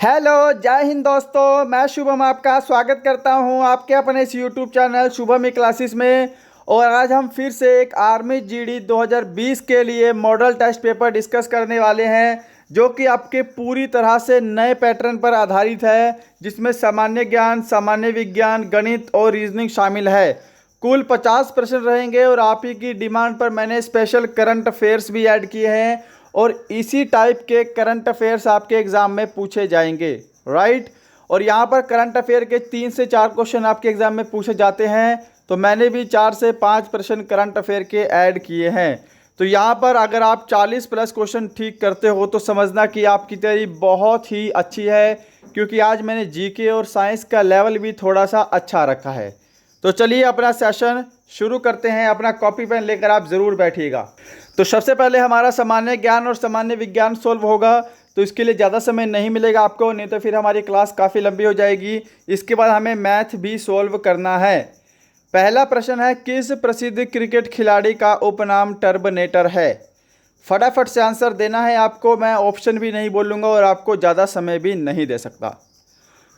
Hello, जय हिंद दोस्तों। मैं शुभम आपका स्वागत करता हूं आपके अपने इस यूट्यूब चैनल शुभम क्लासेस में। और आज हम फिर से एक आर्मी जीडी 2020 के लिए मॉडल टेस्ट पेपर डिस्कस करने वाले हैं, जो कि आपके पूरी तरह से नए पैटर्न पर आधारित है, जिसमें सामान्य ज्ञान, सामान्य विज्ञान, गणित और रीजनिंग शामिल है। कुल 50 प्रश्न रहेंगे और आप ही की डिमांड पर मैंने स्पेशल करंट अफेयर्स भी ऐड किए हैं और इसी टाइप के करंट अफेयर्स आपके एग्ज़ाम में पूछे जाएंगे, राइट। और यहाँ पर करंट अफेयर के 3 से 4 क्वेश्चन आपके एग्ज़ाम में पूछे जाते हैं, तो मैंने भी 4 से 5 प्रश्न करंट अफेयर के ऐड किए हैं। तो यहाँ पर अगर आप 40 प्लस क्वेश्चन ठीक करते हो तो समझना कि आपकी तैयारी बहुत ही अच्छी है, क्योंकि आज मैंने जीके और साइंस का लेवल भी थोड़ा सा अच्छा रखा है। तो चलिए अपना सेशन शुरू करते हैं। अपना कॉपी पेन लेकर आप ज़रूर बैठिएगा। तो सबसे पहले हमारा सामान्य ज्ञान और सामान्य विज्ञान सोल्व होगा, तो इसके लिए ज़्यादा समय नहीं मिलेगा आपको, नहीं तो फिर हमारी क्लास काफ़ी लंबी हो जाएगी। इसके बाद हमें मैथ भी सोल्व करना है। पहला प्रश्न है, किस प्रसिद्ध क्रिकेट खिलाड़ी का उपनाम टर्बनेटर है? फटाफट से आंसर देना है आपको। मैं ऑप्शन भी नहीं बोलूँगा और आपको ज़्यादा समय भी नहीं दे सकता।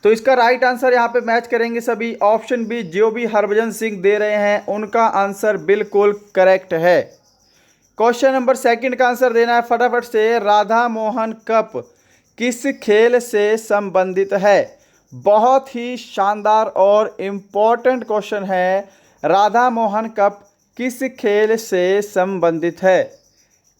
तो इसका राइट आंसर यहाँ पे मैच करेंगे सभी। ऑप्शन बी, जो भी हरभजन सिंह दे रहे हैं उनका आंसर बिल्कुल करेक्ट है। क्वेश्चन नंबर सेकंड का आंसर देना है फटाफट से। राधा मोहन कप किस खेल से संबंधित है? बहुत ही शानदार और इम्पोर्टेंट क्वेश्चन है। राधा मोहन कप किस खेल से संबंधित है?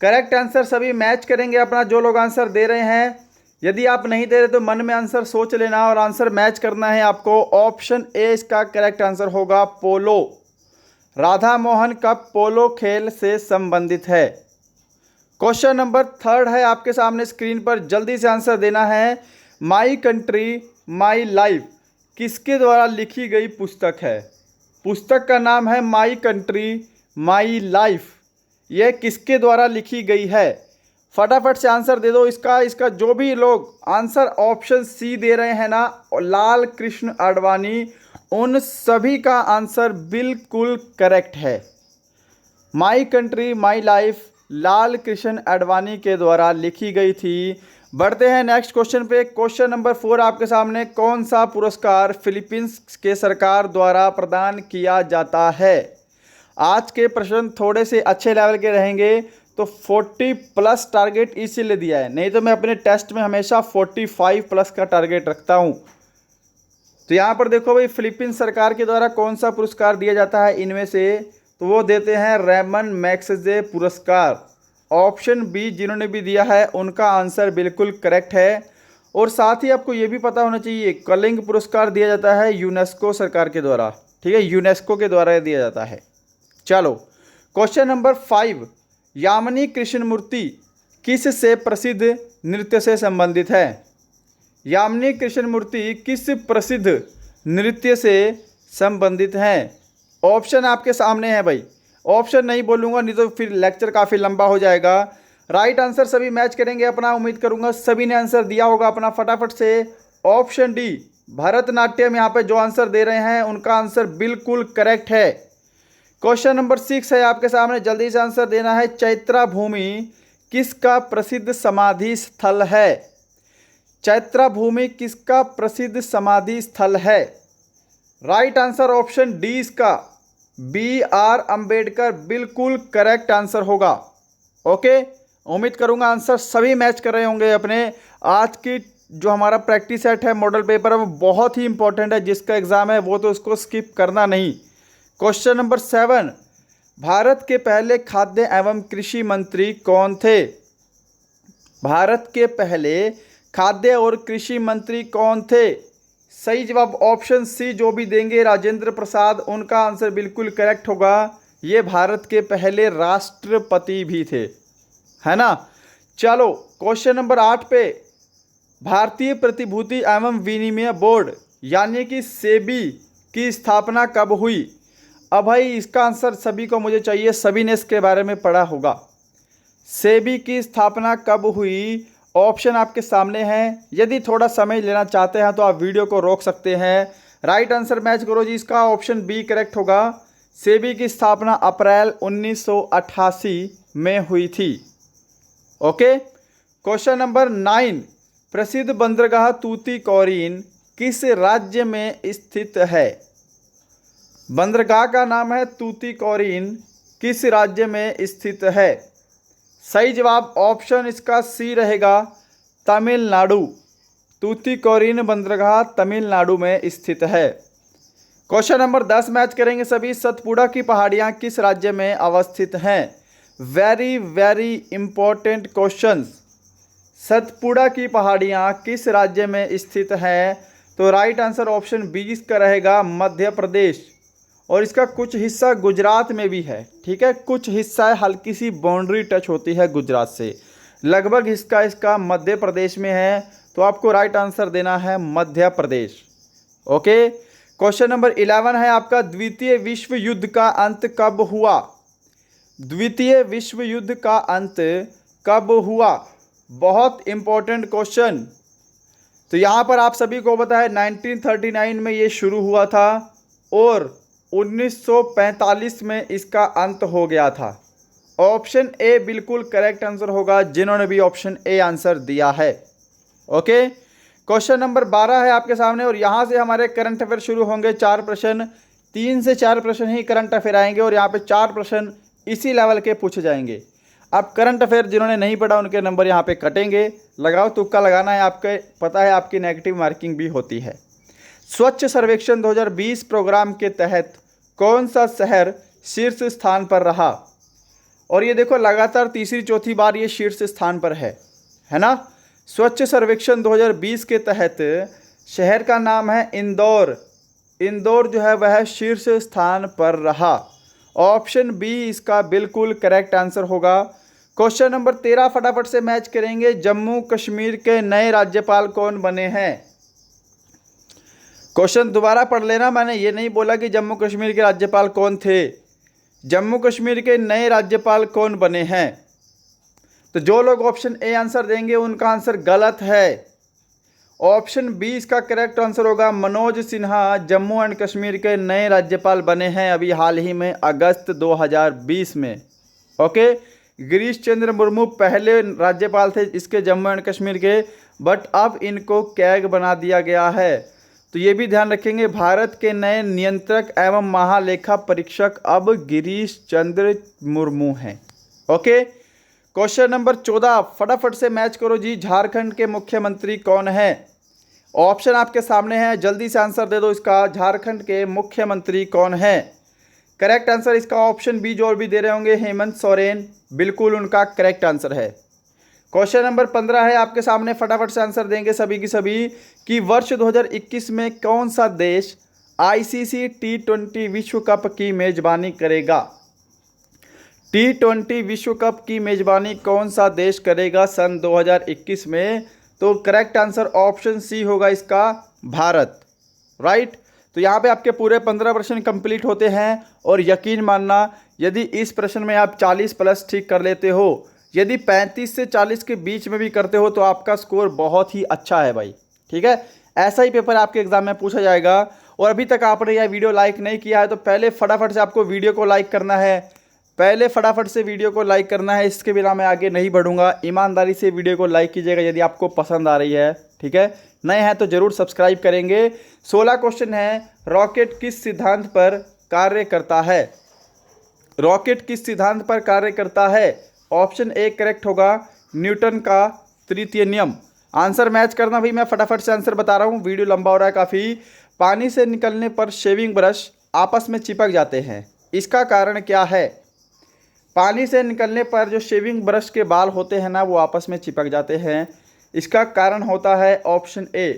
करेक्ट आंसर सभी मैच करेंगे अपना, जो लोग आंसर दे रहे हैं। यदि आप नहीं दे रहे तो मन में आंसर सोच लेना और आंसर मैच करना है आपको। ऑप्शन ए इसका करेक्ट आंसर होगा, पोलो। राधा मोहन कप पोलो खेल से संबंधित है। क्वेश्चन नंबर थर्ड है आपके सामने स्क्रीन पर, जल्दी से आंसर देना है। माई कंट्री माई लाइफ किसके द्वारा लिखी गई पुस्तक है? पुस्तक का नाम है माई कंट्री माई लाइफ। यह किसके द्वारा लिखी गई है? फटाफट से आंसर दे दो इसका जो भी लोग आंसर ऑप्शन सी दे रहे हैं ना, लाल कृष्ण आडवाणी, उन सभी का आंसर बिल्कुल करेक्ट है। My country my life Lal Krishna Advani के द्वारा लिखी गई थी। बढ़ते हैं नेक्स्ट क्वेश्चन पे। क्वेश्चन नंबर 4 आपके सामने, कौन सा पुरस्कार फिलीपींस के सरकार द्वारा प्रदान किया जाता है? आज के प्रश्न थोड़े से अच्छे लेवल के रहेंगे, तो 40 प्लस टारगेट इसीलिए दिया है, नहीं तो मैं अपने टेस्ट में हमेशा 45 प्लस का टारगेट रखता हूं। तो यहाँ पर देखो भाई, फिलीपींस सरकार के द्वारा कौन सा पुरस्कार दिया जाता है इनमें से? तो वो देते हैं रेमन मैग्सेसे पुरस्कार। ऑप्शन बी जिन्होंने भी दिया है उनका आंसर बिल्कुल करेक्ट है। और साथ ही आपको ये भी पता होना चाहिए, कलिंग पुरस्कार दिया जाता है यूनेस्को सरकार के द्वारा, ठीक है, यूनेस्को के द्वारा दिया जाता है। चलो क्वेश्चन नंबर 5, यामिनी कृष्णमूर्ति किस से प्रसिद्ध नृत्य से संबंधित है? यामिनी कृष्णमूर्ति किस प्रसिद्ध नृत्य से संबंधित हैं? ऑप्शन आपके सामने है भाई, ऑप्शन नहीं बोलूँगा नहीं तो फिर लेक्चर काफ़ी लंबा हो जाएगा। राइट आंसर सभी मैच करेंगे अपना, उम्मीद करूँगा सभी ने आंसर दिया होगा अपना फटाफट से। ऑप्शन डी भरतनाट्यम, यहाँ पे जो आंसर दे रहे हैं उनका आंसर बिल्कुल करेक्ट है। क्वेश्चन नंबर 6 है आपके सामने, जल्दी से आंसर देना है। चैत्रा भूमि किसका प्रसिद्ध समाधि स्थल है? चैत्रा भूमि किसका प्रसिद्ध समाधि स्थल है? राइट आंसर ऑप्शन डी इसका, BR अंबेडकर बिल्कुल करेक्ट आंसर होगा। ओके, उम्मीद करूंगा आंसर सभी मैच कर रहे होंगे अपने। आज की जो हमारा प्रैक्टिस सेट है, मॉडल पेपर है, वो बहुत ही इंपॉर्टेंट है। जिसका एग्जाम है वो तो उसको स्किप करना नहीं। क्वेश्चन नंबर 7, भारत के पहले खाद्य एवं कृषि मंत्री कौन थे? भारत के पहले खाद्य और कृषि मंत्री कौन थे? सही जवाब ऑप्शन सी जो भी देंगे, राजेंद्र प्रसाद, उनका आंसर बिल्कुल करेक्ट होगा। ये भारत के पहले राष्ट्रपति भी थे, है ना। चलो क्वेश्चन नंबर 8 पे, भारतीय प्रतिभूति एवं विनिमय बोर्ड यानी कि सेबी की स्थापना कब हुई? अब भाई इसका आंसर सभी को मुझे चाहिए, सभी ने इसके बारे में पढ़ा होगा। सेबी की स्थापना कब हुई? ऑप्शन आपके सामने हैं। यदि थोड़ा समय लेना चाहते हैं तो आप वीडियो को रोक सकते हैं। राइट आंसर मैच करो जी, इसका ऑप्शन बी करेक्ट होगा। सेबी की स्थापना अप्रैल 1988 में हुई थी। ओके, क्वेश्चन नंबर 9, प्रसिद्ध बंदरगाह तूतीकोरिन किस राज्य में स्थित है? बंदरगाह का नाम है तूतीकोरिन, किस राज्य में स्थित है? सही जवाब ऑप्शन इसका सी रहेगा, तमिलनाडु। तूतीकोरिन बंदरगाह तमिलनाडु में स्थित है। क्वेश्चन नंबर 10 मैच करेंगे सभी। सतपुड़ा की पहाड़ियाँ किस राज्य में अवस्थित हैं? Very very important questions. Satpura की पहाड़ियाँ किस राज्य में स्थित हैं? तो राइट आंसर ऑप्शन बी इसका रहेगा, मध्य प्रदेश। और इसका कुछ हिस्सा गुजरात में भी है, ठीक है, कुछ हिस्सा हल्की सी बाउंड्री टच होती है गुजरात से, लगभग हिस्सा इसका मध्य प्रदेश में है। तो आपको राइट आंसर देना है Madhya Pradesh. Okay, question number 11 है आपका, द्वितीय विश्व युद्ध का अंत कब हुआ? द्वितीय विश्व युद्ध का अंत कब हुआ? बहुत इंपॉर्टेंट क्वेश्चन। तो यहाँ पर आप सभी को पता है 1939 में ये शुरू हुआ था और 1945 में इसका अंत हो गया था। ऑप्शन ए बिल्कुल करेक्ट आंसर होगा जिन्होंने भी ऑप्शन ए आंसर दिया है। ओके, क्वेश्चन नंबर 12 है आपके सामने और यहाँ से हमारे करंट अफेयर शुरू होंगे। 4 प्रश्न, 3 से 4 प्रश्न ही करंट अफेयर आएंगे और यहाँ पे 4 प्रश्न इसी लेवल के पूछे जाएंगे। अब करंट अफेयर जिन्होंने नहीं पढ़ा उनके नंबर यहाँ पे कटेंगे। लगाओ, तुक्का लगाना है, आपके पता है आपकी नेगेटिव मार्किंग भी होती है। स्वच्छ सर्वेक्षण 2020 प्रोग्राम के तहत कौन सा शहर शीर्ष स्थान पर रहा? और ये देखो लगातार तीसरी चौथी बार ये शीर्ष स्थान पर है ना। स्वच्छ सर्वेक्षण 2020 के तहत शहर का नाम है इंदौर। इंदौर जो है वह शीर्ष स्थान पर रहा। ऑप्शन बी इसका बिल्कुल करेक्ट आंसर होगा। क्वेश्चन नंबर 13 फटाफट से मैच करेंगे। जम्मू कश्मीर के नए राज्यपाल कौन बने हैं? क्वेश्चन दोबारा पढ़ लेना, मैंने ये नहीं बोला कि जम्मू कश्मीर के राज्यपाल कौन थे। जम्मू कश्मीर के नए राज्यपाल कौन बने हैं? तो जो लोग ऑप्शन ए आंसर देंगे उनका आंसर गलत है। ऑप्शन बी इसका करेक्ट आंसर होगा। मनोज सिन्हा जम्मू एंड कश्मीर के नए राज्यपाल बने हैं अभी हाल ही में अगस्त 2020 में। ओके, गिरीश चंद्र मुर्मू पहले राज्यपाल थे इसके जम्मू एंड कश्मीर के, बट अब इनको कैग बना दिया गया है। तो ये भी ध्यान रखेंगे, भारत के नए नियंत्रक एवं महालेखा परीक्षक अब गिरीश चंद्र मुर्मू हैं। ओके, क्वेश्चन नंबर 14 फटाफट से मैच करो जी। झारखंड के मुख्यमंत्री कौन है? ऑप्शन आपके सामने है, जल्दी से आंसर दे दो इसका। झारखंड के मुख्यमंत्री कौन है? करेक्ट आंसर इसका ऑप्शन बी जो भी दे रहे होंगे, हेमंत सोरेन, बिल्कुल उनका करेक्ट आंसर है। क्वेश्चन नंबर 15 है आपके सामने, फटाफट से आंसर देंगे सभी की सभी कि वर्ष 2021 में कौन सा देश आईसीसी T20 विश्व कप की मेजबानी करेगा? T20 विश्व कप की मेजबानी कौन सा देश करेगा सन 2021 में? तो करेक्ट आंसर ऑप्शन सी होगा इसका, भारत। राइट, तो यहाँ पे आपके पूरे 15 प्रश्न कंप्लीट होते हैं और यकीन मानना यदि इस प्रश्न में आप 40 प्लस ठीक कर लेते हो, यदि 35 से 40 के बीच में भी करते हो तो आपका स्कोर बहुत ही अच्छा है भाई, ठीक है। ऐसा ही पेपर आपके एग्जाम में पूछा जाएगा। और अभी तक आपने यह वीडियो लाइक नहीं किया है तो पहले फटाफट से आपको वीडियो को लाइक करना है, पहले फटाफट से वीडियो को लाइक करना है। इसके बिना मैं आगे नहीं बढ़ूंगा। ईमानदारी से वीडियो को लाइक कीजिएगा यदि आपको पसंद आ रही है, ठीक है। नए हैं तो ज़रूर सब्सक्राइब करेंगे। 16 क्वेश्चन है, रॉकेट किस सिद्धांत पर कार्य करता है? रॉकेट किस सिद्धांत पर कार्य करता है? ऑप्शन ए करेक्ट होगा, न्यूटन का तृतीय नियम। आंसर मैच करना भाई, मैं फटाफट से आंसर बता रहा हूँ, वीडियो लंबा हो रहा है काफ़ी। पानी से निकलने पर शेविंग ब्रश आपस में चिपक जाते हैं, इसका कारण क्या है? पानी से निकलने पर जो शेविंग ब्रश के बाल होते हैं ना वो आपस में चिपक जाते हैं, इसका कारण होता है ऑप्शन ए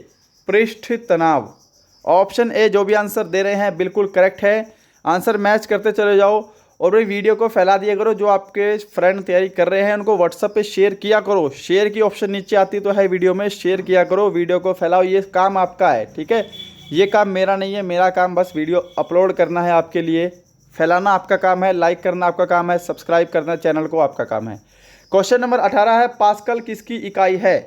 पृष्ठ तनाव। ऑप्शन ए जो भी आंसर दे रहे हैं बिल्कुल करेक्ट है। आंसर मैच करते चले जाओ और भाई वीडियो को फैला दिया करो। जो आपके फ्रेंड तैयारी कर रहे हैं उनको व्हाट्सएप पे शेयर किया करो। शेयर की ऑप्शन नीचे आती तो है वीडियो में, शेयर किया करो, वीडियो को फैलाओ। ये काम आपका है, ठीक है, ये काम मेरा नहीं है। मेरा काम बस वीडियो अपलोड करना है आपके लिए, फैलाना आपका काम है, लाइक करना आपका काम है, सब्सक्राइब करना चैनल को आपका काम है। क्वेश्चन नंबर 18 है, पास्कल किसकी इकाई है?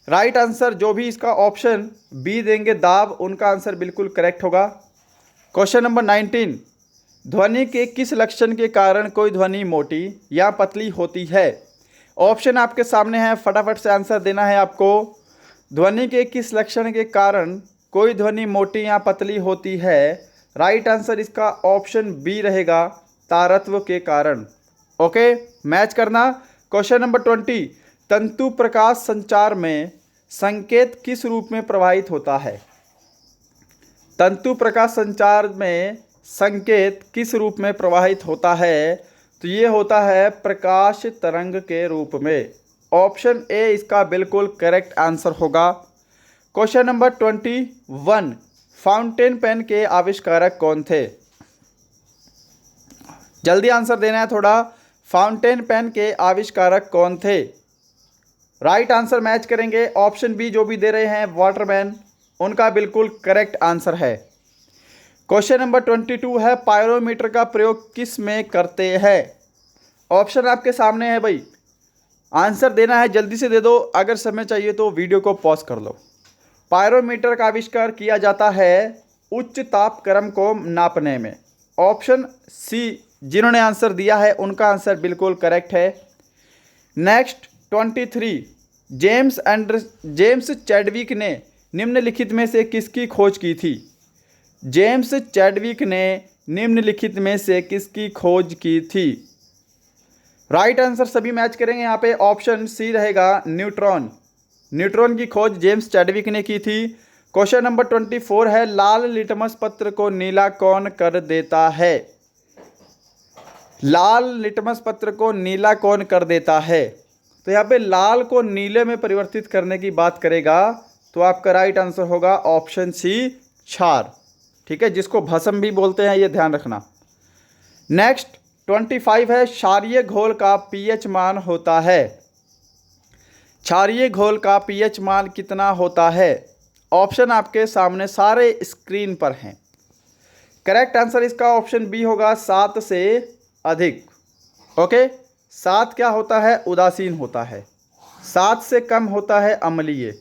राइट आंसर जो भी इसका ऑप्शन बी देंगे दाब, उनका आंसर बिल्कुल करेक्ट होगा। क्वेश्चन नंबर 19, ध्वनि के किस लक्षण के कारण कोई ध्वनि मोटी या पतली होती है? ऑप्शन आपके सामने है, फटाफट से आंसर देना है आपको। ध्वनि के किस लक्षण के कारण कोई ध्वनि मोटी या पतली होती है? राइट आंसर इसका ऑप्शन बी रहेगा, तारत्व के कारण। ओके, मैच करना। क्वेश्चन नंबर 20, तंतु प्रकाश संचार में संकेत किस रूप में प्रवाहित होता है? तंतु प्रकाश संचार में संकेत किस रूप में प्रवाहित होता है? तो ये होता है प्रकाश तरंग के रूप में। ऑप्शन ए इसका बिल्कुल करेक्ट आंसर होगा। क्वेश्चन नंबर 21, फाउंटेन पेन के आविष्कारक कौन थे? जल्दी आंसर देना है थोड़ा। फाउंटेन पेन के आविष्कारक कौन थे? राइट आंसर मैच करेंगे। ऑप्शन बी जो भी दे रहे हैं वाटरमैन, उनका बिल्कुल करेक्ट आंसर है। क्वेश्चन नंबर 22 है, पायरोमीटर का प्रयोग किस में करते हैं? ऑप्शन आपके सामने है भाई, आंसर देना है जल्दी से दे दो। अगर समय चाहिए तो वीडियो को पॉज कर लो। पायरोमीटर का आविष्कार किया जाता है उच्च तापक्रम को नापने में। ऑप्शन सी जिन्होंने आंसर दिया है उनका आंसर बिल्कुल करेक्ट है। नेक्स्ट 23, जेम्स चैडविक ने निम्नलिखित में से किसकी खोज की थी? जेम्स चैडविक ने निम्नलिखित में से किसकी खोज की थी? राइट आंसर सभी मैच करेंगे यहाँ पे। ऑप्शन सी रहेगा, न्यूट्रॉन। न्यूट्रॉन की खोज जेम्स चैडविक ने की थी। क्वेश्चन नंबर 24 है, लाल लिटमस पत्र को नीला कौन कर देता है? लाल लिटमस पत्र को नीला कौन कर देता है? तो यहाँ पे लाल को नीले में परिवर्तित करने की बात करेगा तो आपका राइट आंसर होगा ऑप्शन सी, क्षार। ठीक है, जिसको भस्म भी बोलते हैं, ये ध्यान रखना। नेक्स्ट 25 है, क्षारीय घोल का पीएच मान होता है। क्षारीय घोल का पीएच मान कितना होता है? ऑप्शन आपके सामने सारे स्क्रीन पर हैं। करेक्ट आंसर इसका ऑप्शन बी होगा, 7 से अधिक। ओके, 7 क्या होता है? उदासीन होता है। 7 से कम होता है अम्लीय।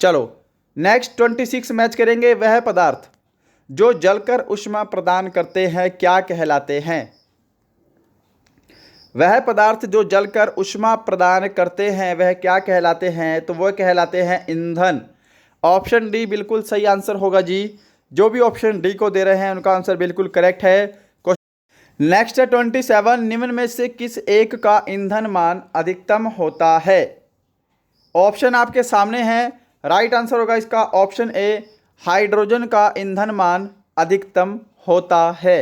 चलो नेक्स्ट 26 मैच करेंगे। वह पदार्थ जो जलकर ऊष्मा प्रदान करते हैं क्या कहलाते हैं? वह पदार्थ जो जलकर ऊष्मा प्रदान करते हैं वह क्या कहलाते हैं? तो वह कहलाते हैं ईंधन। ऑप्शन डी बिल्कुल सही आंसर होगा जी। जो भी ऑप्शन डी को दे रहे हैं उनका आंसर बिल्कुल करेक्ट है। नेक्स्ट है 27, निम्न में से किस एक का ईंधन मान अधिकतम होता है? ऑप्शन आपके सामने हैं। राइट आंसर होगा इसका ऑप्शन ए, हाइड्रोजन का ईंधन मान अधिकतम होता है।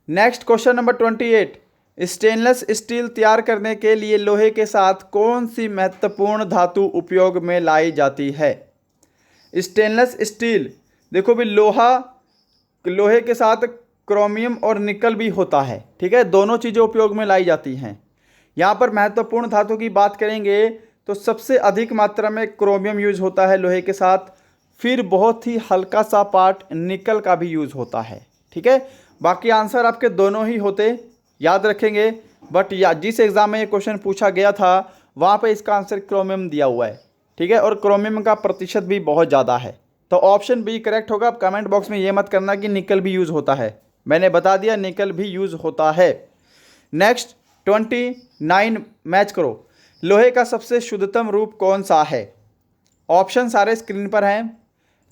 Next question number 28, stainless steel तैयार करने के लिए लोहे के साथ कौन सी महत्वपूर्ण धातु उपयोग में लाई जाती है? स्टेनलेस स्टील, देखो भी लोहे के साथ क्रोमियम और निकल भी होता है। ठीक है, दोनों चीज़ें उपयोग में लाई जाती हैं। यहाँ पर महत्वपूर्ण धातु की बात करेंगे तो सबसे अधिक मात्रा में क्रोमियम यूज होता है लोहे के साथ, फिर बहुत ही हल्का सा पार्ट निकल का भी यूज होता है। ठीक है, बाकी आंसर आपके दोनों ही होते, याद रखेंगे। बट जिस एग्ज़ाम में ये क्वेश्चन पूछा गया था वहाँ पे इसका आंसर क्रोमियम दिया हुआ है। ठीक है, और क्रोमियम का प्रतिशत भी बहुत ज़्यादा है, तो ऑप्शन बी करेक्ट होगा। अब कमेंट बॉक्स में ये मत करना कि निकल भी यूज़ होता है, मैंने बता दिया निकल भी यूज़ होता है। नेक्स्ट 29 मैच करो। लोहे का सबसे शुद्धतम रूप कौन सा है? ऑप्शन सारे स्क्रीन पर हैं।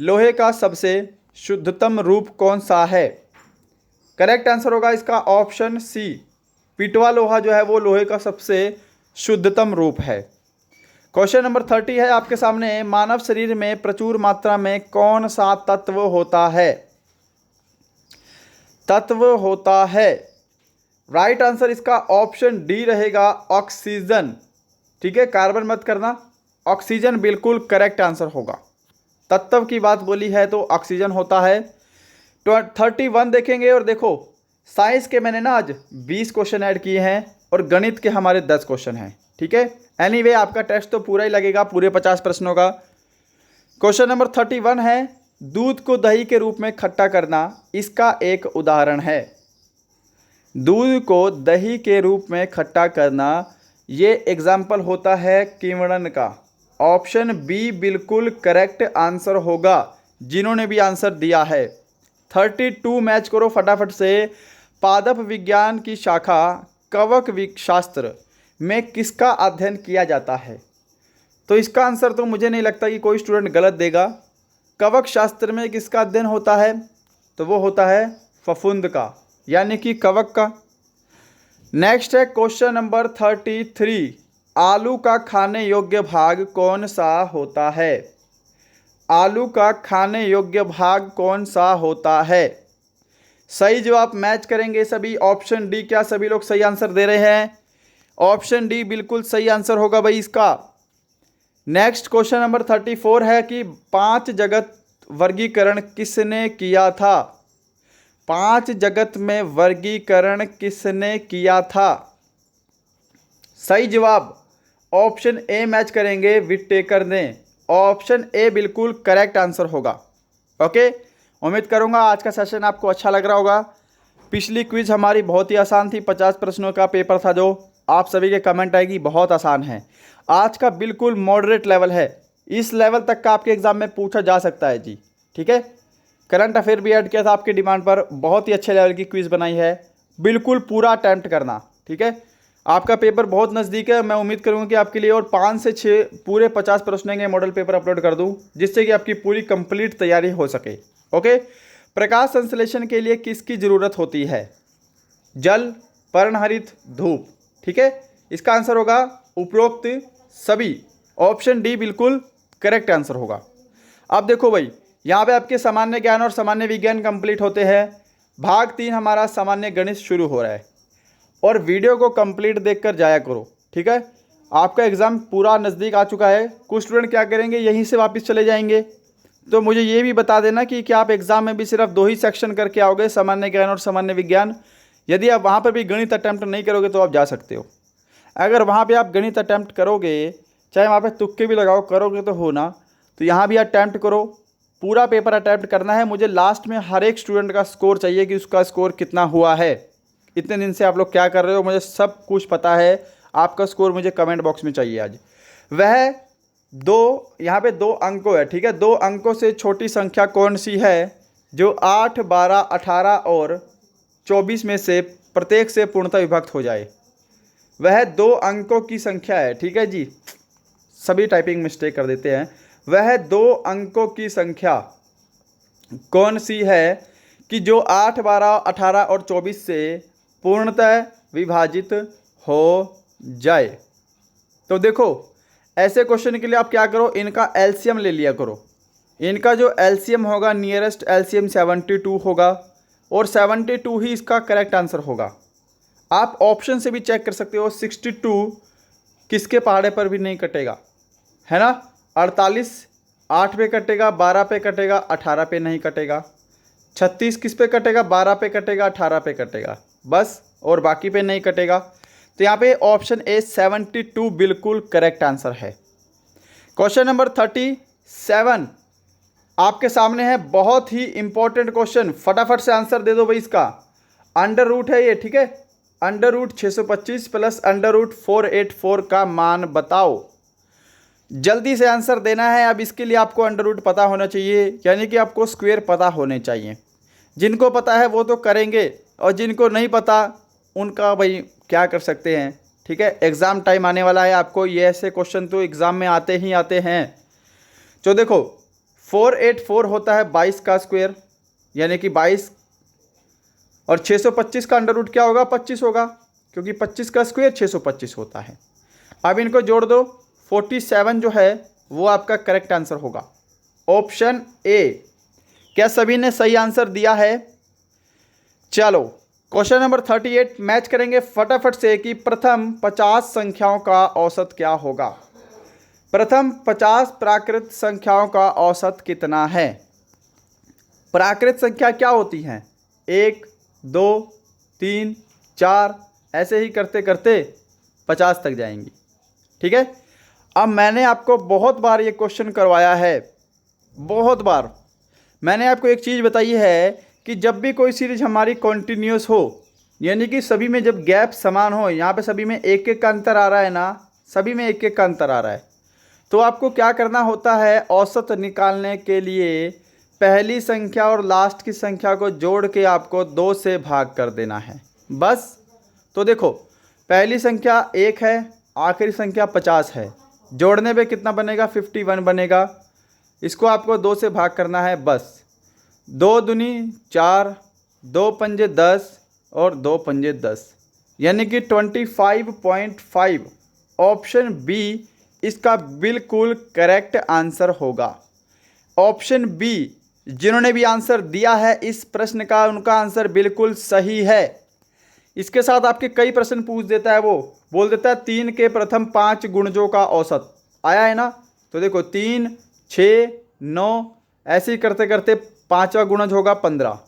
लोहे का सबसे शुद्धतम रूप कौन सा है? करेक्ट आंसर होगा इसका ऑप्शन सी, पिटवा लोहा जो है वो लोहे का सबसे शुद्धतम रूप है। क्वेश्चन नंबर 30 है आपके सामने, मानव शरीर में प्रचुर मात्रा में कौन सा तत्व होता है? तत्व होता है, राइट आंसर इसका ऑप्शन डी रहेगा, ऑक्सीजन। ठीक है, कार्बन मत करना, ऑक्सीजन बिल्कुल करेक्ट आंसर होगा। तत्व की बात बोली है तो ऑक्सीजन होता है। 31 देखेंगे और देखो साइंस के मैंने ना आज 20 क्वेश्चन ऐड किए हैं और गणित के हमारे 10 क्वेश्चन हैं। ठीक है, एनीवे आपका टेस्ट तो पूरा ही लगेगा, पूरे 50 प्रश्नों का। क्वेश्चन नंबर 31 है, दूध को दही के रूप में खट्टा करना इसका एक उदाहरण है। दूध को दही के रूप में खट्टा करना ये एग्जाम्पल होता है किण्वन का। ऑप्शन बी बिल्कुल करेक्ट आंसर होगा जिन्होंने भी आंसर दिया है। 32 मैच करो फटाफट से। पादप विज्ञान की शाखा कवक शास्त्र में किसका अध्ययन किया जाता है? तो इसका आंसर तो मुझे नहीं लगता कि कोई स्टूडेंट गलत देगा। कवक शास्त्र में किसका अध्ययन होता है? तो वो होता है फफूंद का, यानी कि कवक का। नेक्स्ट है क्वेश्चन नंबर 33, आलू का खाने योग्य भाग कौन सा होता है? आलू का खाने योग्य भाग कौन सा होता है? सही जवाब मैच करेंगे सभी। ऑप्शन डी, क्या सभी लोग सही आंसर दे रहे हैं? ऑप्शन डी बिल्कुल सही आंसर होगा भाई इसका। नेक्स्ट क्वेश्चन नंबर 34 है कि 5 जगत वर्गीकरण किसने किया था? 5 जगत में वर्गीकरण किसने किया था? सही जवाब ऑप्शन ए मैच करेंगे, विटेकर ने। ऑप्शन ए बिल्कुल करेक्ट आंसर होगा। ओके, उम्मीद करूंगा आज का सेशन आपको अच्छा लग रहा होगा। पिछली क्विज हमारी बहुत ही आसान थी, 50 प्रश्नों का पेपर था, जो आप सभी के कमेंट आएगी बहुत आसान है। आज का बिल्कुल मॉडरेट लेवल है, इस लेवल तक का आपके एग्जाम में पूछा जा सकता है जी। ठीक है, करंट अफेयर भी ऐड किया था आपकी डिमांड पर, बहुत ही अच्छे लेवल की क्विज बनाई है। बिल्कुल पूरा अटैम्प्ट करना, ठीक है। आपका पेपर बहुत नज़दीक है, मैं उम्मीद करूंगा कि आपके लिए और 5 से 6 पूरे 50 प्रश्नों के मॉडल पेपर अपलोड कर दूं, जिससे कि आपकी पूरी कंप्लीट तैयारी हो सके। ओके, प्रकाश संश्लेषण के लिए किसकी ज़रूरत होती है? जल, पर्णहरित, धूप। ठीक है, इसका आंसर होगा उपरोक्त सभी। ऑप्शन डी बिल्कुल करेक्ट आंसर होगा। अब देखो भाई, यहाँ पे आपके सामान्य ज्ञान और सामान्य विज्ञान कंप्लीट होते हैं। भाग 3 हमारा सामान्य गणित शुरू हो रहा है, और वीडियो को कंप्लीट देखकर जाया करो। ठीक है, आपका एग्ज़ाम पूरा नज़दीक आ चुका है। कुछ स्टूडेंट क्या करेंगे, यहीं से वापस चले जाएंगे। तो मुझे ये भी बता देना कि क्या आप एग्ज़ाम में भी सिर्फ 2 ही सेक्शन करके आओगे, सामान्य ज्ञान और सामान्य विज्ञान। यदि आप वहाँ पर भी गणित अटैम्प्ट नहीं करोगे तो आप जा सकते हो। अगर वहाँ पे आप गणित अटैम्प्ट करोगे, चाहे वहाँ पे तुक्के भी लगाओ, करोगे तो हो ना, तो यहाँ भी अटैम्प्ट करो। पूरा पेपर अटैम्प्ट करना है। मुझे लास्ट में हर एक स्टूडेंट का स्कोर चाहिए कि उसका स्कोर कितना हुआ है। इतने दिन से आप लोग क्या कर रहे हो, मुझे सब कुछ पता है। आपका स्कोर मुझे कमेंट बॉक्स में चाहिए आज। वह 2, यहाँ पे 2 अंकों है। ठीक है, 2 अंकों से छोटी संख्या कौन सी है जो 8, 12, 18 और 24 में से प्रत्येक से पूर्णतः विभक्त हो जाए? वह 2 अंकों की संख्या है। ठीक है जी, सभी टाइपिंग मिस्टेक कर देते हैं। वह 2 अंकों की संख्या कौन सी है कि जो 8, 12, 18 और 24 से पूर्णतः विभाजित हो जाए? तो देखो, ऐसे क्वेश्चन के लिए आप क्या करो, इनका एलसीएम ले लिया करो। इनका जो एलसीएम होगा, नियरेस्ट एलसीएम 72 होगा, और 72 ही इसका करेक्ट आंसर होगा। आप ऑप्शन से भी चेक कर सकते हो। 62 किसके पहाड़े पर भी नहीं कटेगा, है ना। 48 8 पे कटेगा, 12 पे कटेगा, 18 पे नहीं कटेगा। 36 किस पे कटेगा, 12 पे कटेगा, 18 पे कटेगा बस, और बाकी पे नहीं कटेगा। तो यहाँ पे ऑप्शन ए 72 बिल्कुल करेक्ट आंसर है। क्वेश्चन नंबर 37 आपके सामने है, बहुत ही इंपॉर्टेंट क्वेश्चन, फटाफट से आंसर दे दो भाई इसका। अंडर रूट है ये, ठीक है। Under root 625 plus under root 484 का मान बताओ। जल्दी से आंसर देना है। अब इसके लिए आपको अंडर रूट पता होना चाहिए, यानी कि आपको स्क्वायर पता होने चाहिए। जिनको पता है वो तो करेंगे, और जिनको नहीं पता उनका भाई क्या कर सकते हैं। ठीक है, एग्ज़ाम टाइम आने वाला है, आपको ये ऐसे क्वेश्चन तो एग्ज़ाम में आते ही आते हैं। तो देखो, 484 होता है 22 का स्क्वायर, यानी कि 22, और 625 का अंडर रूट क्या होगा, 25 होगा, क्योंकि 25 का स्क्वायर 625 होता है। अब इनको जोड़ दो, 47 जो है वो आपका करेक्ट आंसर होगा। Option A. क्या सभी ने सही आंसर दिया है? चलो, क्वेश्चन नंबर 38 मैच करेंगे फटाफट से कि प्रथम 50 संख्याओं का औसत क्या होगा। प्रथम 50 प्राकृत संख्याओं का औसत कितना है? प्राकृत संख्या क्या होती हैं? 1, 2, 3, 4, ऐसे ही करते करते 50 तक जाएंगी। ठीक है, अब मैंने आपको बहुत बार ये क्वेश्चन करवाया है, बहुत बार मैंने आपको एक चीज़ बताई है कि जब भी कोई सीरीज हमारी कॉन्टिन्यूस हो, यानी कि सभी में जब गैप समान हो, यहाँ पे सभी में एक एक का अंतर आ रहा है ना, सभी में एक एक का अंतर आ रहा है, तो आपको क्या करना होता है, औसत निकालने के लिए पहली संख्या और लास्ट की संख्या को जोड़ के आपको 2 से भाग कर देना है बस। तो देखो, पहली संख्या 1 है, आखिरी संख्या 50 है, जोड़ने पे कितना बनेगा, 51 बनेगा। इसको आपको 2 से भाग करना है बस। 2 दूनी 4, 2 पंजे 10 और 2 पंजे 10, यानी कि 25.5। ऑप्शन बी इसका बिल्कुल करेक्ट आंसर होगा। ऑप्शन बी, जिन्होंने भी आंसर दिया है इस प्रश्न का, उनका आंसर बिल्कुल सही है। इसके साथ आपके कई प्रश्न पूछ देता है, वो बोल देता है 3 के प्रथम 5 गुणजों का औसत आया है ना। तो देखो 3, 6, 9 ऐसे ही करते करते 5वां गुणज होगा 15,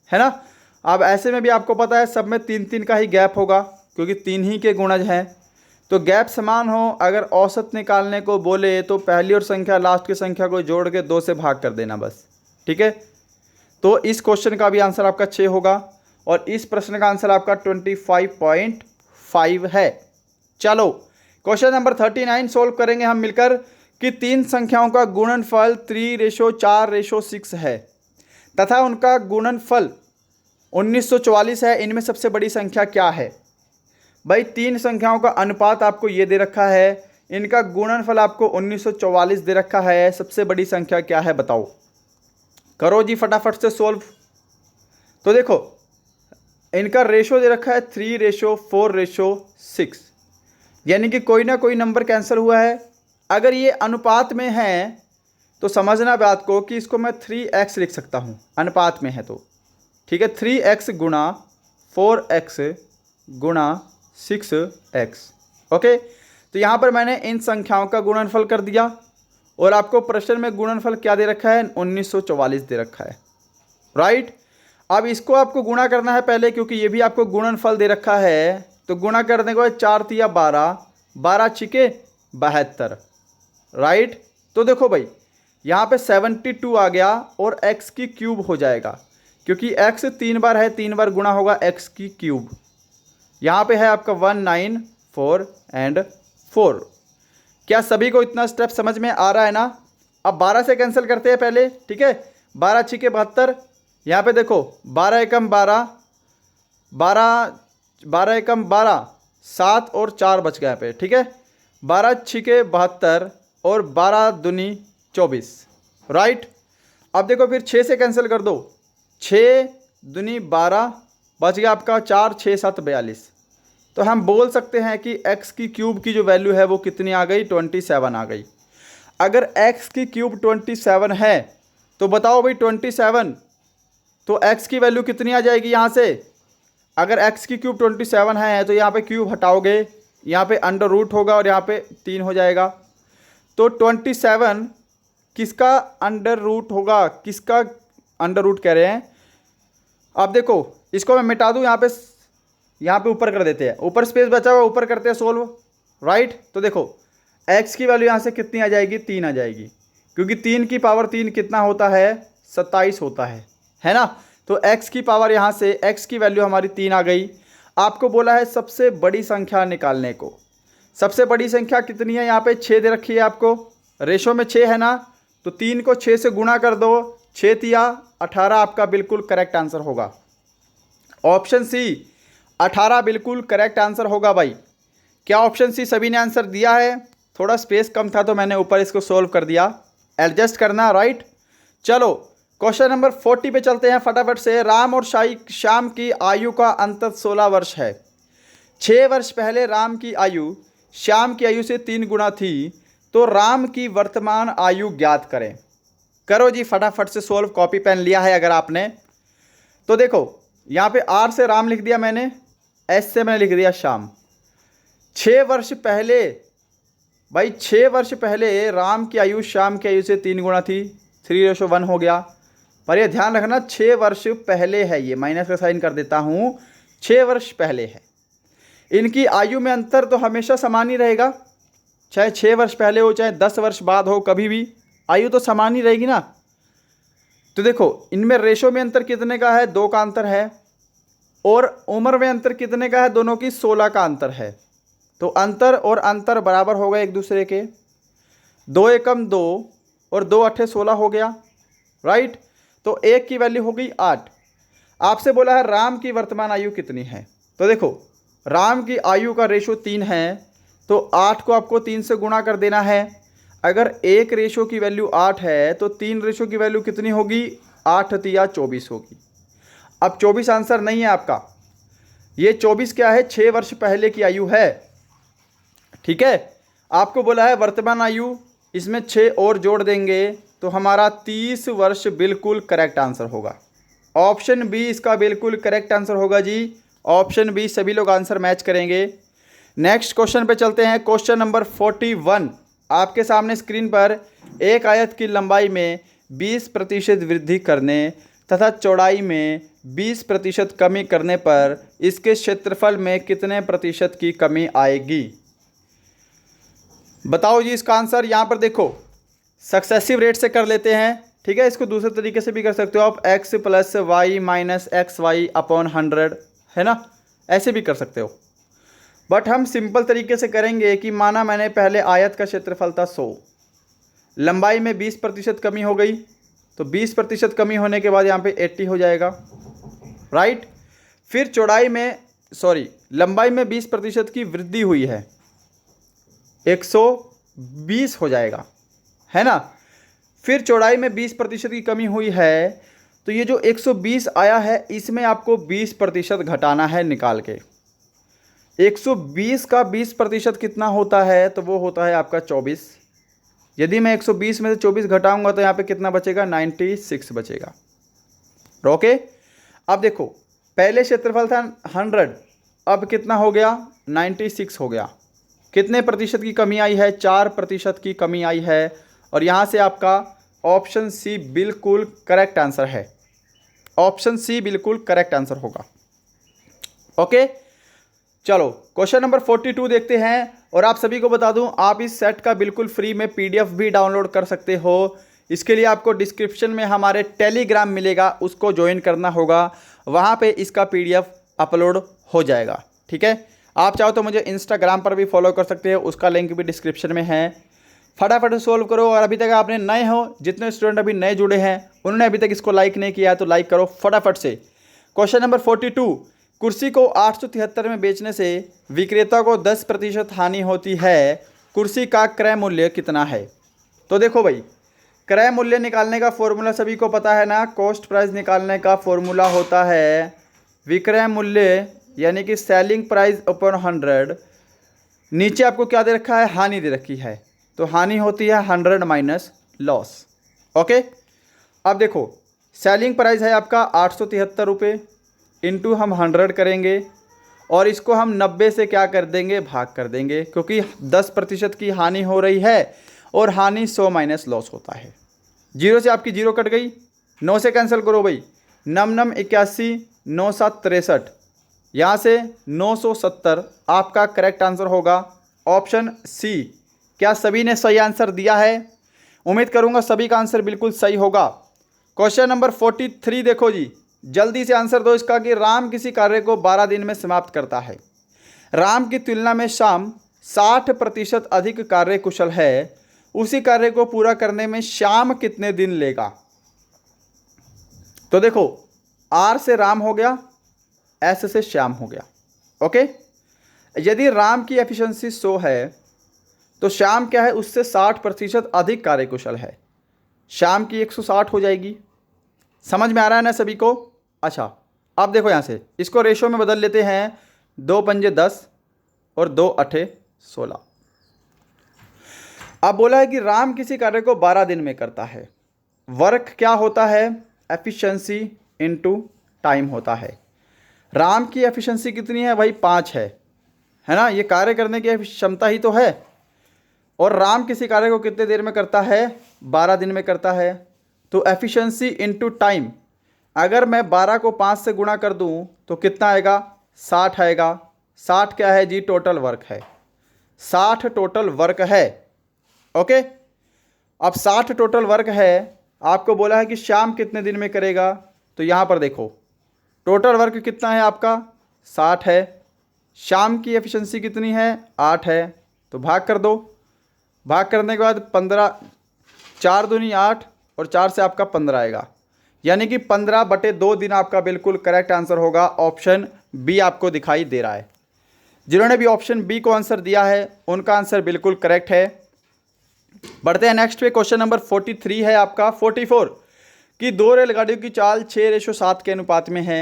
है ना। अब ऐसे में भी आपको पता है सब में 3-3 का ही गैप होगा, क्योंकि 3 ही के गुणज हैं। तो गैप समान हो, अगर औसत निकालने को बोले तो पहली और संख्या लास्ट की संख्या को जोड़ के 2 से भाग कर देना बस, ठीक है। तो इस क्वेश्चन का भी आंसर आपका 6 होगा और इस प्रश्न का आंसर आपका 25.5 है। चलो क्वेश्चन नंबर 39 सोल्व करेंगे हम मिलकर कि 3 संख्याओं का गुणनफल 3:4:6 है तथा उनका गुणनफल 1944 है। इनमें सबसे बड़ी संख्या क्या है। भाई 3 संख्याओं का अनुपात आपको ये दे रखा है, इनका गुणनफल आपको 1944 दे रखा है, सबसे बड़ी संख्या क्या है बताओ। करो जी फटाफट से सोल्व। तो देखो इनका रेशो दे रखा है 3:4:6, यानी कि कोई ना कोई नंबर कैंसिल हुआ है। अगर ये अनुपात में है तो समझना बात को कि इसको मैं 3x लिख सकता हूँ, अनुपात में है तो ठीक है। 3x गुणा 4x गुणा 6x, ओके। तो यहाँ पर मैंने इन संख्याओं का गुणनफल कर दिया और आपको प्रश्न में गुणनफल क्या दे रखा है, 1944 दे रखा है, राइट। अब इसको आपको गुणा करना है पहले, क्योंकि ये भी आपको गुणनफल दे रखा है। तो गुणा करने को 4 तिया 12, 12 छिके 72, राइट। तो देखो भाई यहाँ पे 72 आ गया और x की क्यूब हो जाएगा, क्योंकि x 3 बार है, 3 बार गुणा होगा x की क्यूब। यहाँ पे है आपका 194 एंड 4। क्या सभी को इतना स्टेप समझ में आ रहा है ना। अब 12 से कैंसिल करते हैं पहले, ठीक है। 12 छिके 72, यहाँ पे देखो 12 एकम 12, 12 एकम 12, 7 और 4 बच गए यहाँ पे, ठीक है। 12 छिके 72 और 12 दूनी 24, राइट। अब देखो फिर 6 से कैंसिल कर दो, 6 दूनी 12 बच गया आपका 4, 6, 7, 42। तो हम बोल सकते हैं कि x की क्यूब की जो वैल्यू है वो कितनी आ गई, 27 आ गई। अगर x की क्यूब 27 है तो बताओ भाई 27, तो x की वैल्यू कितनी आ जाएगी यहाँ से। अगर x की क्यूब 27 है तो यहाँ पे क्यूब हटाओगे, यहाँ पे अंडर रूट होगा और यहाँ पे 3 हो जाएगा। तो 27 किसका अंडर रूट होगा, किसका अंडर रूट कह रहे हैं। अब देखो इसको मैं मिटा दूँ, यहाँ पे ऊपर कर देते हैं, ऊपर स्पेस बचा हुआ ऊपर करते हैं सोल्व, राइट। तो देखो x की वैल्यू यहाँ से कितनी आ जाएगी, 3 आ जाएगी, क्योंकि 3 की पावर 3 कितना होता है, 27 होता है ना। तो x की पावर यहाँ से x की वैल्यू हमारी 3 आ गई। आपको बोला है सबसे बड़ी संख्या निकालने को। सबसे बड़ी संख्या कितनी है, यहाँ पे 6 दे रखी है आपको, रेशो में 6 है ना। तो 3 को 6 से गुणा कर दो, 6 तिया 18 आपका बिल्कुल करेक्ट आंसर होगा। ऑप्शन सी 18 बिल्कुल करेक्ट आंसर होगा भाई। क्या ऑप्शन सी सभी ने आंसर दिया है। थोड़ा स्पेस कम था तो मैंने ऊपर इसको सोल्व कर दिया, एडजस्ट करना, राइट। चलो क्वेश्चन नंबर 40 पे चलते हैं फटाफट से। राम और श्याम की आयु का अंतर 16 वर्ष है। 6 वर्ष पहले राम की आयु श्याम की आयु से 3 गुना थी, तो राम की वर्तमान आयु ज्ञात करें। करो जी फटाफट से सोल्व। कॉपी पेन लिया है अगर आपने तो देखो यहाँ पे R से राम लिख दिया मैंने, S से मैंने लिख दिया श्याम। 6 वर्ष पहले भाई, 6 वर्ष पहले राम की आयु श्याम की आयु से 3 गुना थी, 3:1 हो गया। पर ये ध्यान रखना 6 वर्ष पहले है, ये माइनस का साइन कर देता हूँ, 6 वर्ष पहले है। इनकी आयु में अंतर तो हमेशा समान ही रहेगा, चाहे 6 वर्ष पहले हो चाहे 10 वर्ष बाद हो, कभी भी आयु तो समान ही रहेगी ना। तो देखो इनमें रेशो में अंतर कितने का है, 2 का अंतर है, और उम्र में अंतर कितने का है, दोनों की 16 का अंतर है। तो अंतर और अंतर बराबर हो गए एक दूसरे के, 2 एकम 2 और 2 अट्ठे 16 हो गया, राइट। तो 1 की वैल्यू हो गई 8। आपसे बोला है राम की वर्तमान आयु कितनी है। तो देखो राम की आयु का रेशो 3 है, तो 8 को आपको 3 से गुणा कर देना है। अगर 1 रेशो की वैल्यू 8 है तो 3 रेशो की वैल्यू कितनी होगी, 8 तिया 24 होगी। अब 24 आंसर नहीं है आपका, ये 24 क्या है, 6 वर्ष पहले की आयु है। ठीक है, आपको बोला है वर्तमान आयु, इसमें 6 और जोड़ देंगे तो हमारा 30 वर्ष बिल्कुल करेक्ट आंसर होगा। ऑप्शन बी इसका बिल्कुल करेक्ट आंसर होगा जी, ऑप्शन बी। सभी लोग आंसर मैच करेंगे। नेक्स्ट क्वेश्चन पे चलते हैं। क्वेश्चन नंबर 41 आपके सामने स्क्रीन पर, एक आयत की लंबाई में 20% वृद्धि करने तथा चौड़ाई में 20% कमी करने पर इसके क्षेत्रफल में कितने प्रतिशत की कमी आएगी। बताओ जी इसका आंसर। यहाँ पर देखो सक्सेसिव रेट से कर लेते हैं। ठीक है, इसको दूसरे तरीके से भी कर सकते हो आप, x + y - xy/100, है ना, ऐसे भी कर सकते हो। बट हम सिंपल तरीके से करेंगे कि माना मैंने पहले आयत का क्षेत्रफल था 100, लंबाई में 20% कमी हो गई, तो 20% कमी होने के बाद यहाँ पे 80 हो जाएगा, राइट। फिर चौड़ाई में लंबाई में 20% की वृद्धि हुई है, 120 हो जाएगा, है ना। फिर चौड़ाई में 20% की कमी हुई है, तो ये जो 120 आया है इसमें आपको 20% घटाना है निकाल के। 120 का 20% कितना होता है, तो वो होता है आपका 24। यदि मैं 120 में से 24 घटाऊंगा तो यहाँ पे कितना बचेगा, 96 बचेगा। ओके, अब देखो पहले क्षेत्रफल था 100, अब कितना हो गया, 96 हो गया। कितने प्रतिशत की कमी आई है, 4% की कमी आई है। और यहाँ से आपका ऑप्शन सी बिल्कुल करेक्ट आंसर है, ऑप्शन सी बिल्कुल करेक्ट आंसर होगा। ओके, चलो क्वेश्चन नंबर 42 देखते हैं। और आप सभी को बता दूं, आप इस सेट का बिल्कुल फ्री में पीडीएफ भी डाउनलोड कर सकते हो। इसके लिए आपको डिस्क्रिप्शन में हमारे टेलीग्राम मिलेगा, उसको ज्वाइन करना होगा, वहाँ पे इसका पीडीएफ अपलोड हो जाएगा। ठीक है, आप चाहो तो मुझे इंस्टाग्राम पर भी फॉलो कर सकते हो, उसका लिंक भी डिस्क्रिप्शन में है। फटाफट सोल्व करो। और अभी तक आपने नए हो, जितने स्टूडेंट अभी नए जुड़े हैं उन्होंने अभी तक इसको लाइक नहीं किया है तो लाइक करो फटाफट से। क्वेश्चन नंबर 42, कुर्सी को 873 में बेचने से विक्रेता को 10% हानि होती है, कुर्सी का क्रय मूल्य कितना है। तो देखो भाई, क्रय मूल्य निकालने का फॉर्मूला सभी को पता है ना, कॉस्ट प्राइस निकालने का फॉर्मूला होता है विक्रय मूल्य यानी कि सेलिंग प्राइस अपॉन 100। नीचे आपको क्या दे रखा है, हानि दे रखी है, तो हानि होती है 100 माइनस लॉस। ओके, अब देखो सेलिंग प्राइस है आपका 873 रुपये, इंटू हम 100 करेंगे और इसको हम 90 से क्या कर देंगे, भाग कर देंगे, क्योंकि 10% की हानि हो रही है और हानि 100 माइनस लॉस होता है। 0 से आपकी 0 कट गई, 9 से कैंसिल करो भाई, 9 81, 9 7 63, यहाँ से 970 आपका करेक्ट आंसर होगा, ऑप्शन सी। क्या सभी ने सही आंसर दिया है? उम्मीद करूंगा सभी का आंसर बिल्कुल सही होगा। क्वेश्चन नंबर 43 देखो जी, जल्दी से आंसर दो इसका कि राम किसी कार्य को 12 दिन में समाप्त करता है। राम की तुलना में श्याम 60% अधिक कार्य कुशल है, उसी कार्य को पूरा करने में श्याम कितने दिन लेगा। तो देखो, आर से राम हो गया, एस से श्याम हो गया। ओके, यदि राम की एफिशिएंसी 100 है तो श्याम क्या है, उससे 60% अधिक कार्यकुशल है, श्याम की 160 हो जाएगी। समझ में आ रहा है ना सभी को? अच्छा, अब देखो यहाँ से इसको रेशो में बदल लेते हैं, 2 पंजे 10 और 2 अठे 16। अब बोला है कि राम किसी कार्य को 12 दिन में करता है। वर्क क्या होता है, एफिशिएंसी इनटू टाइम होता है। राम की एफिशिएंसी कितनी है भाई, 5 है ना, ये कार्य करने की क्षमता ही तो है। और राम किसी कार्य को कितने देर में करता है, 12 दिन में करता है। तो एफिशिएंसी इनटू टाइम, अगर मैं 12 को 5 से गुणा कर दूं तो कितना आएगा, 60 आएगा। 60 क्या है जी, टोटल वर्क है, 60 टोटल वर्क है। ओके, अब 60 टोटल वर्क है, आपको बोला है कि श्याम कितने दिन में करेगा, तो यहाँ पर देखो टोटल वर्क कितना है आपका, 60 है। श्याम की एफिशिएंसी कितनी है, 8 है, तो भाग कर दो। भाग करने के बाद 15, 4 दूनी 8 और 4 से आपका 15 आएगा, यानी कि 15/2 दिन आपका बिल्कुल करेक्ट आंसर होगा। ऑप्शन बी आपको दिखाई दे रहा है। जिन्होंने भी ऑप्शन बी को आंसर दिया है उनका आंसर बिल्कुल करेक्ट है। बढ़ते हैं नेक्स्ट पे। क्वेश्चन नंबर 43 है आपका 44 कि दो रेलगाड़ियों की चाल 6:7 के अनुपात में है।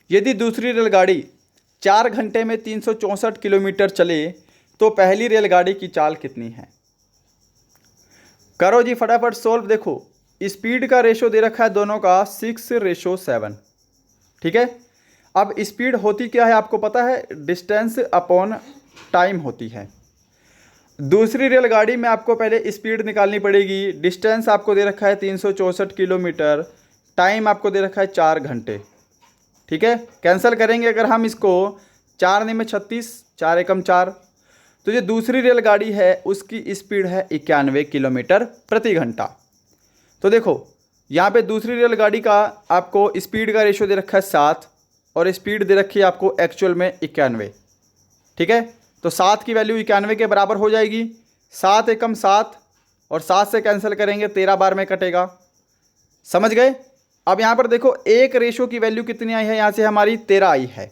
यदि दूसरी रेलगाड़ी 4 घंटे में 364 किलोमीटर चले तो पहली रेलगाड़ी की चाल कितनी है? करो जी फटाफट सोल्व। देखो स्पीड का रेशो दे रखा है दोनों का 6:7। ठीक है, अब स्पीड होती क्या है आपको पता है? डिस्टेंस अपॉन टाइम होती है। दूसरी रेलगाड़ी में आपको पहले स्पीड निकालनी पड़ेगी। डिस्टेंस आपको दे रखा है 364 किलोमीटर, टाइम आपको दे रखा है 4 घंटे। ठीक है, कैंसिल करेंगे अगर हम इसको, 4 में 36, 4 एकम 4, तो जो दूसरी रेलगाड़ी है उसकी स्पीड है 91 किलोमीटर प्रति घंटा। तो देखो यहाँ पे दूसरी रेलगाड़ी का आपको स्पीड का रेशो दे रखा है 7 और स्पीड दे रखी है आपको एक्चुअल में 91। ठीक है, तो 7 की वैल्यू 91 के बराबर हो जाएगी। 7 एकम 7 और 7 से कैंसिल करेंगे 13 बार में कटेगा। समझ गए? अब यहाँ पर देखो एक रेशो की वैल्यू कितनी आई है, यहाँ से हमारी 13 आई है।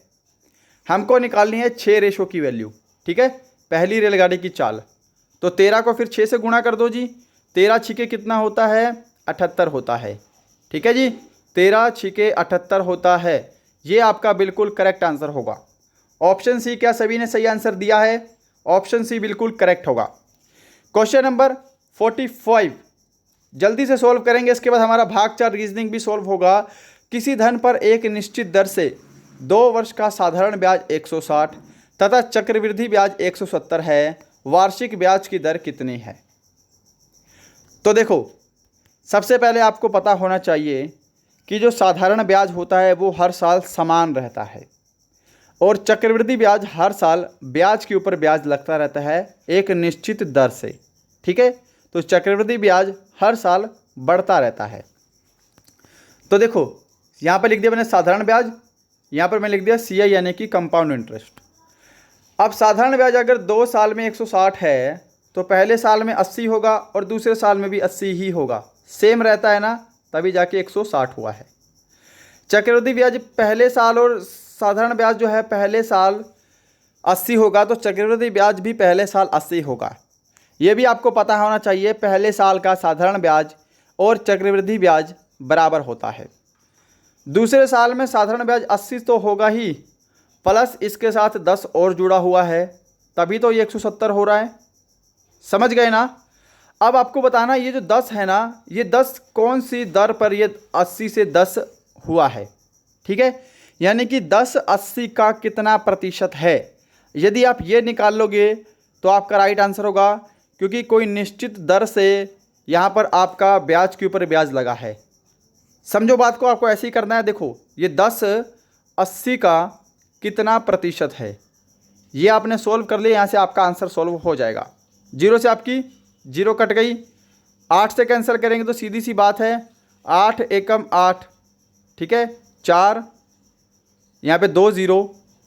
हमको निकालनी है 6 रेशो की वैल्यू। ठीक है, पहली रेलगाड़ी की चाल, तो 13 को फिर 6 से गुणा कर दो जी। 13 छिके कितना होता है? 78 होता है। ठीक है जी, 13 छिके 78 होता है। ये आपका बिल्कुल करेक्ट आंसर होगा। ऑप्शन सी, क्या सभी ने सही आंसर दिया है? ऑप्शन सी बिल्कुल करेक्ट होगा। क्वेश्चन नंबर 45 जल्दी से सॉल्व करेंगे, इसके बाद हमारा भाग 4 रीजनिंग भी सॉल्व होगा। किसी धन पर एक निश्चित दर से 2 वर्ष का साधारण ब्याज 160 तथा चक्रवृद्धि ब्याज 170 है, वार्षिक ब्याज की दर कितनी है? तो देखो सबसे पहले आपको पता होना चाहिए कि जो साधारण ब्याज होता है वो हर साल समान रहता है और चक्रवृद्धि ब्याज हर साल ब्याज के ऊपर ब्याज लगता रहता है एक निश्चित दर से। ठीक है, तो चक्रवृद्धि ब्याज हर साल बढ़ता रहता है। तो देखो यहाँ पर लिख दिया मैंने साधारण ब्याज, यहाँ पर मैं लिख दिया CI यानी कि कंपाउंड इंटरेस्ट। अब साधारण ब्याज अगर 2 साल में 160 है तो पहले साल में 80 होगा और दूसरे साल में भी 80 ही होगा, सेम रहता है ना, तभी जाके 160 हुआ है। चक्रवृद्धि ब्याज पहले साल और साधारण ब्याज जो है पहले साल 80 होगा तो चक्रवृद्धि ब्याज भी पहले साल 80 होगा। ये भी आपको पता होना चाहिए पहले साल का साधारण ब्याज और चक्रवृद्धि ब्याज बराबर होता है। दूसरे साल में साधारण ब्याज 80 तो होगा ही, प्लस इसके साथ 10 और जुड़ा हुआ है, तभी तो ये 170 हो रहा है। समझ गए ना? अब आपको बताना ये जो 10 है ना, ये 10 कौन सी दर पर ये 80 से 10 हुआ है। ठीक है, यानी कि 10 80 का कितना प्रतिशत है। यदि आप ये निकाल लोगे तो आपका राइट आंसर होगा, क्योंकि कोई निश्चित दर से यहाँ पर आपका ब्याज के ऊपर ब्याज लगा है। समझो बात को, आपको ऐसे ही करना है। देखो ये 10 80 का कितना प्रतिशत है, ये आपने सोल्व कर लिया, यहाँ से आपका आंसर सोल्व हो जाएगा। 0 से आपकी 0 कट गई, 8 से कैंसिल करेंगे तो सीधी सी बात है 8 एकम 8। ठीक है, 4 यहाँ पे 2 0,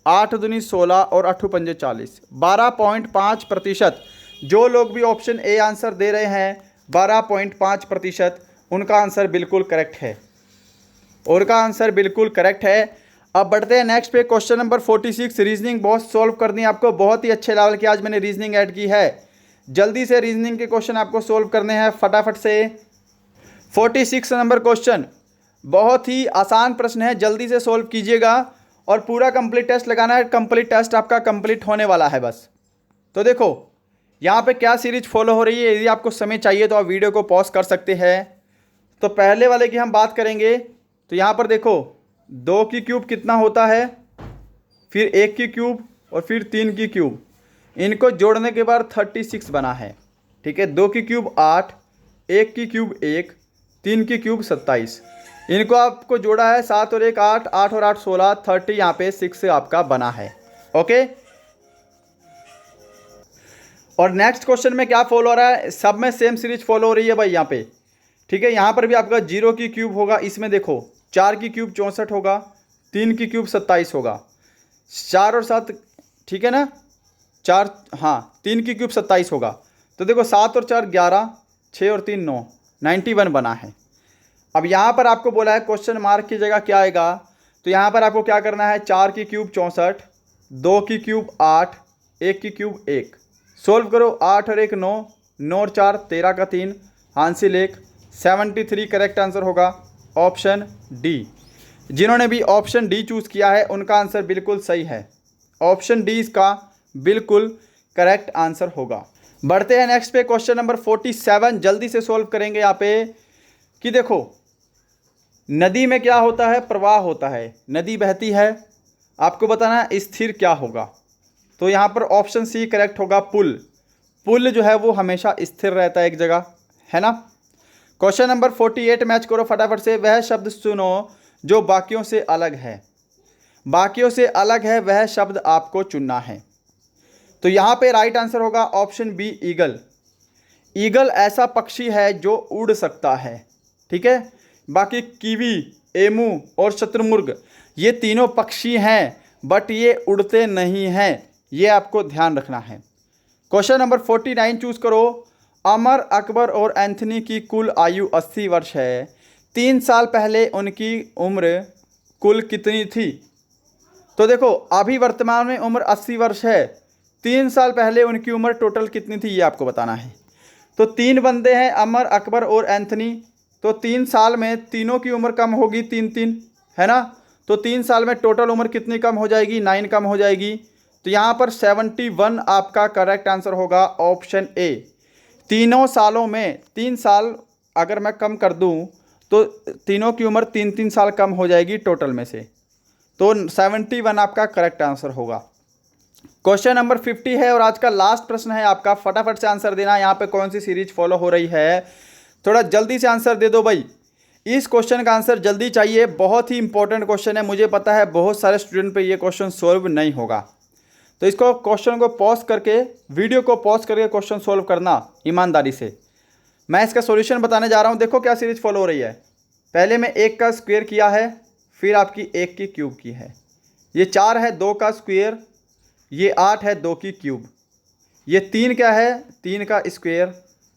8 दूनी 16 और 8 पंजे 40, 12.5%। जो लोग भी ऑप्शन ए आंसर दे रहे हैं 12.5%, उनका आंसर बिल्कुल करेक्ट है, उनका आंसर बिल्कुल करेक्ट है। अब बढ़ते हैं नेक्स्ट पे। क्वेश्चन नंबर 46 रीजनिंग बहुत सॉल्व करनी है आपको, बहुत ही अच्छे लेवल की आज मैंने रीजनिंग ऐड की है। जल्दी से रीजनिंग के क्वेश्चन आपको सोल्व करने हैं फटाफट से। 46 नंबर क्वेश्चन बहुत ही आसान प्रश्न है, जल्दी से सोल्व कीजिएगा और पूरा कंप्लीट टेस्ट लगाना है। कंप्लीट टेस्ट आपका कंप्लीट होने वाला है बस। तो देखो यहाँ पे क्या सीरीज फॉलो हो रही है, यदि आपको समय चाहिए तो आप वीडियो को पॉज कर सकते हैं। तो पहले वाले की हम बात करेंगे, तो यहाँ पर देखो 2 की क्यूब कितना होता है, फिर 1 की क्यूब और फिर 3 की क्यूब, इनको जोड़ने के बाद 36 बना है। ठीक है, 2 की क्यूब 8, 1 की क्यूब 1, 3 की क्यूब 27, इनको आपको जोड़ा है 7 और 1 8, 8 और 8 16, 30 यहाँ पे 6 आपका बना है। ओके, और नेक्स्ट क्वेश्चन में क्या फॉलो हो रहा है, सब में सेम सीरीज फॉलो हो रही है भाई यहाँ पे। ठीक है, यहाँ पर भी आपका 0 की क्यूब होगा, इसमें देखो 4 की क्यूब 64 होगा, 3 की क्यूब 27 होगा, 4 और 7, ठीक है ना, 4, हाँ 3 की क्यूब 27 होगा। तो देखो 7 और 4 11, 6 और 3 9, 91 बना है। अब यहाँ पर आपको बोला है क्वेश्चन मार्क की जगह क्या आएगा, तो यहाँ पर आपको क्या करना है, 4 की क्यूब 64, 2 की क्यूब 8, 1 की क्यूब 1। सोल्व करो, 8 और 1 9, 9 और 4 13 का 3, हासिल 1, 73 करेक्ट आंसर होगा ऑप्शन डी। जिन्होंने भी ऑप्शन डी चूज़ किया है उनका आंसर बिल्कुल सही है। ऑप्शन डी इसका बिल्कुल करेक्ट आंसर होगा। बढ़ते हैं नेक्स्ट पे, क्वेश्चन नंबर 47 जल्दी से सोल्व करेंगे यहाँ पे कि देखो नदी में क्या होता है, प्रवाह होता है, नदी बहती है, आपको बताना है स्थिर क्या होगा। तो यहाँ पर ऑप्शन सी करेक्ट होगा, पुल। पुल जो है वो हमेशा स्थिर रहता है एक जगह, है ना। क्वेश्चन नंबर 48 मैच करो फटाफट से। वह शब्द चुनो जो बाकियों से अलग है। बाकियों से अलग है वह शब्द आपको चुनना है। तो यहाँ पे राइट आंसर होगा ऑप्शन बी, ईगल। ईगल ऐसा पक्षी है जो उड़ सकता है, ठीक है। बाकी कीवी, एमू और शतुरमुर्ग ये तीनों पक्षी हैं बट ये उड़ते नहीं हैं, ये आपको ध्यान रखना है। क्वेश्चन नंबर 49 चूज करो। अमर, अकबर और एंथनी की कुल आयु 80 वर्ष है। 3 साल पहले उनकी उम्र कुल कितनी थी। तो देखो अभी वर्तमान में उम्र 80 वर्ष है, 3 साल पहले उनकी उम्र टोटल कितनी थी ये आपको बताना है। तो 3 बंदे हैं, अमर, अकबर और एंथनी। तो 3 साल में तीनों की उम्र कम होगी, 3 है ना। तो 3 साल में टोटल उम्र कितनी कम हो जाएगी, 9 कम हो जाएगी। तो यहाँ पर 71 आपका करेक्ट आंसर होगा ऑप्शन ए। तीनों सालों में 3 साल अगर मैं कम कर दूँ तो तीनों की उम्र 3 साल कम हो जाएगी टोटल में से। तो 71 आपका करेक्ट आंसर होगा। क्वेश्चन नंबर 50 है और आज का लास्ट प्रश्न है आपका, फटाफट से आंसर देना। यहाँ पे कौन सी सीरीज फॉलो हो रही है, थोड़ा जल्दी से आंसर दे दो भाई। इस क्वेश्चन का आंसर जल्दी चाहिए, बहुत ही इंपॉर्टेंट क्वेश्चन है। मुझे पता है बहुत सारे स्टूडेंट पे ये क्वेश्चन सॉल्व नहीं होगा, तो इसको क्वेश्चन को पॉज करके, वीडियो को पॉज करके क्वेश्चन सॉल्व करना ईमानदारी से। मैं इसका सॉल्यूशन बताने जा रहा हूँ। देखो क्या सीरीज फॉलो हो रही है। पहले मैं 1 का स्क्वायर किया है, फिर आपकी 1 की क्यूब की है। ये 4 है, 2 का स्क्वायर, ये 8 है, 2 की क्यूब, ये 3 क्या है, 3 का स्क्वायर,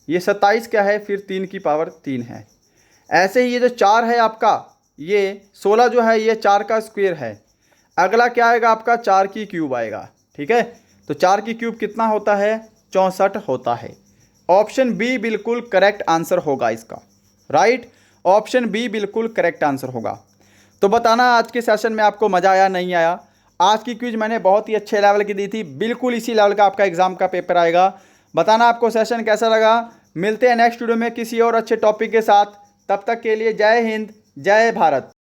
ये 27 क्या है, फिर 3 की पावर 3 है। ऐसे ही ये जो 4 है आपका, ये 16 जो है ये 4 का स्क्वायर है। अगला क्या आएगा आपका, 4 की क्यूब आएगा, ठीक है। तो 4 की क्यूब कितना होता है, 64 होता है। ऑप्शन बी बिल्कुल करेक्ट आंसर होगा इसका, राइट। ऑप्शन बी बिल्कुल करेक्ट आंसर होगा। तो बताना आज के सेशन में आपको मज़ा आया नहीं आया। आज की क्विज मैंने बहुत ही अच्छे लेवल की दी थी, बिल्कुल इसी लेवल का आपका एग्जाम का पेपर आएगा। बताना आपको सेशन कैसा लगा। मिलते हैं नेक्स्ट वीडियो में किसी और अच्छे टॉपिक के साथ। तब तक के लिए जय हिंद, जय भारत।